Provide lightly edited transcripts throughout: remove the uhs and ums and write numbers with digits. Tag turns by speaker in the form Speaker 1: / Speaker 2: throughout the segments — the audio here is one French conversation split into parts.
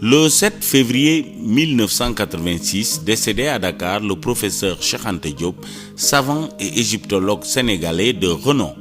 Speaker 1: Le 7 février 1986, décédé à Dakar, le professeur Cheikh Anta Diop, savant et égyptologue sénégalais de renom.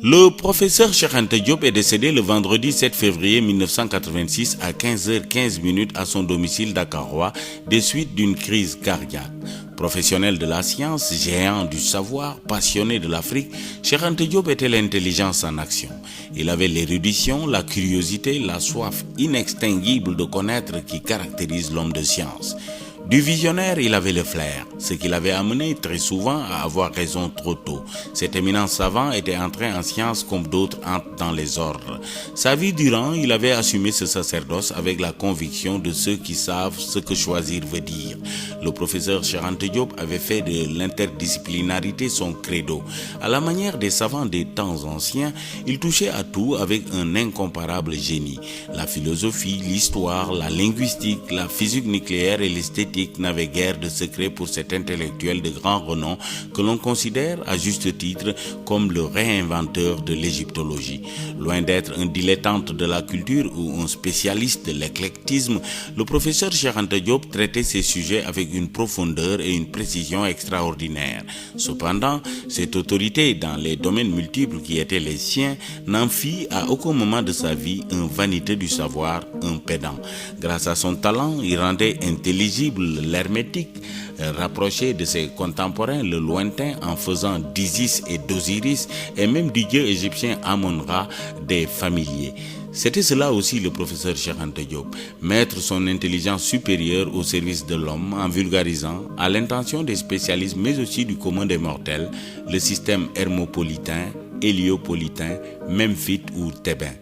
Speaker 1: Le professeur Cheikh Anta Diop est décédé le vendredi 7 février 1986 à 15h15 à son domicile dakarois des suites d'une crise cardiaque. Professionnel de la science, géant du savoir, passionné de l'Afrique, Cheikh Anta Diop était l'intelligence en action. Il avait l'érudition, la curiosité, la soif inextinguible de connaître qui caractérise l'homme de science. Du visionnaire, il avait le flair, ce qui l'avait amené très souvent à avoir raison trop tôt. Cet éminent savant était entré en science comme d'autres entrent dans les ordres. Sa vie durant, il avait assumé ce sacerdoce avec la conviction de ceux qui savent ce que choisir veut dire. Le professeur Cheikh Anta Diop avait fait de l'interdisciplinarité son credo. À la manière des savants des temps anciens, il touchait à tout avec un incomparable génie. La philosophie, l'histoire, la linguistique, la physique nucléaire et l'esthétique n'avait guère de secret pour cet intellectuel de grand renom que l'on considère à juste titre comme le réinventeur de l'égyptologie. Loin d'être un dilettante de la culture ou un spécialiste de l'éclectisme, le professeur Cheikh Anta Diop traitait ces sujets avec une profondeur et une précision extraordinaires. Cependant, cette autorité dans les domaines multiples qui étaient les siens n'en fit à aucun moment de sa vie un vaniteux du savoir, un pédant. Grâce à son talent, il rendait intelligible l'hermétique, rapproché de ses contemporains le lointain en faisant d'Isis et d'Osiris et même du dieu égyptien Amon-Ra des familiers. C'était cela aussi le professeur Cheikh Anta Diop, mettre son intelligence supérieure au service de l'homme en vulgarisant, à l'intention des spécialistes mais aussi du commun des mortels, le système hermopolitain, héliopolitain, memphite ou thébain.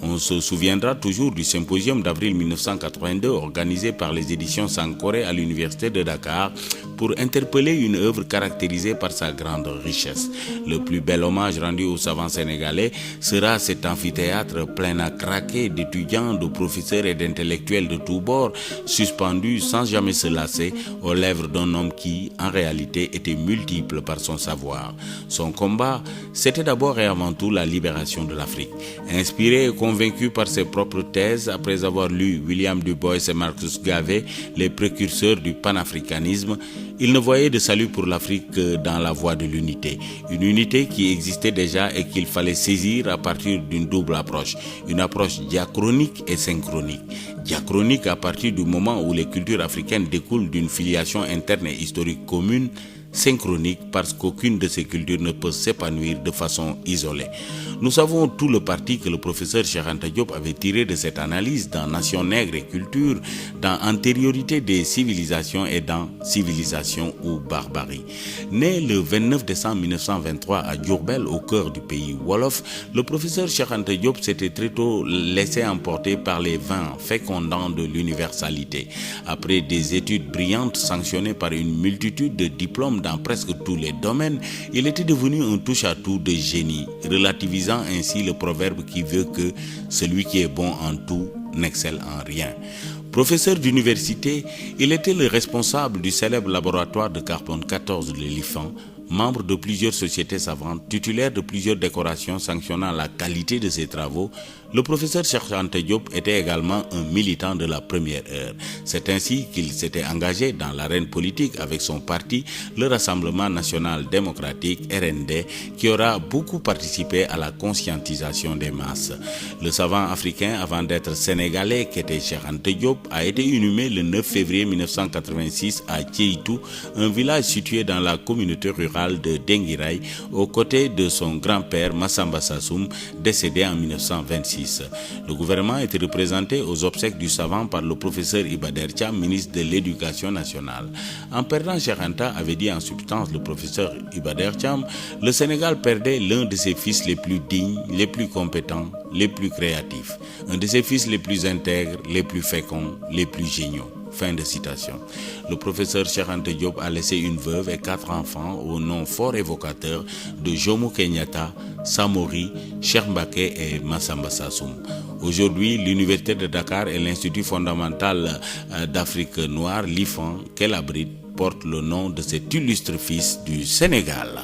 Speaker 1: On se souviendra toujours du symposium d'avril 1982 organisé par les éditions Sankoré à l'université de Dakar pour interpeller une œuvre caractérisée par sa grande richesse. Le plus bel hommage rendu aux savants sénégalais sera cet amphithéâtre plein à craquer d'étudiants, de professeurs et d'intellectuels de tous bords, suspendus sans jamais se lasser aux lèvres d'un homme qui, en réalité, était multiple par son savoir. Son combat, c'était d'abord et avant tout la libération de l'Afrique. Inspiré et convaincu par ses propres thèses, après avoir lu William Du Bois et Marcus Garvey, les précurseurs du panafricanisme, il ne voyait de salut pour l'Afrique que dans la voie de l'unité. Une unité qui existait déjà et qu'il fallait saisir à partir d'une double approche. Une approche diachronique et synchronique. Diachronique à partir du moment où les cultures africaines découlent d'une filiation interne et historique commune, synchronique parce qu'aucune de ces cultures ne peut s'épanouir de façon isolée. Nous savons tout le parti que le professeur Cheikh Anta Diop avait tiré de cette analyse dans Nation nègre et culture, dans Antériorité des civilisations et dans Civilisation ou barbarie. Né le 29 décembre 1923 à Diourbel, au cœur du pays Wolof, le professeur Cheikh Anta Diop s'était très tôt laissé emporter par les vents fécondants de l'universalité. Après des études brillantes sanctionnées par une multitude de diplômes dans presque tous les domaines, il était devenu un touche-à-tout de génie, relativisant ainsi le proverbe qui veut que celui qui est bon en tout n'excelle en rien. Professeur d'université, il était le responsable du célèbre laboratoire de carbone 14 de l'Éléphant, membre de plusieurs sociétés savantes, titulaire de plusieurs décorations sanctionnant la qualité de ses travaux. Le professeur Cheikh Anta Diop était également un militant de la première heure. C'est ainsi qu'il s'était engagé dans l'arène politique avec son parti, le Rassemblement national démocratique, RND, qui aura beaucoup participé à la conscientisation des masses. Le savant africain, avant d'être sénégalais, qui était Cheikh Anta Diop, a été inhumé le 9 février 1986 à Thiéitou, un village situé dans la communauté rurale de Denguiraï, aux côtés de son grand-père Massamba Sassoum, décédé en 1926. Le gouvernement était représenté aux obsèques du savant par le professeur Iba Der Thiam, ministre de l'Éducation nationale. En perdant Cheikh Anta, avait dit en substance le professeur Iba Der Thiam, le Sénégal perdait l'un de ses fils les plus dignes, les plus compétents, les plus créatifs, un de ses fils les plus intègres, les plus féconds, les plus géniaux. Fin de citation. Le professeur Cheikh Anta Diop a laissé une veuve et 4 enfants au nom fort évocateur de Jomo Kenyatta, Samori, Cheikh Mbacké et Massamba Sassoum. Aujourd'hui, l'Université de Dakar et l'Institut fondamental d'Afrique noire, l'IFAN, qu'elle abrite, porte le nom de cet illustre fils du Sénégal.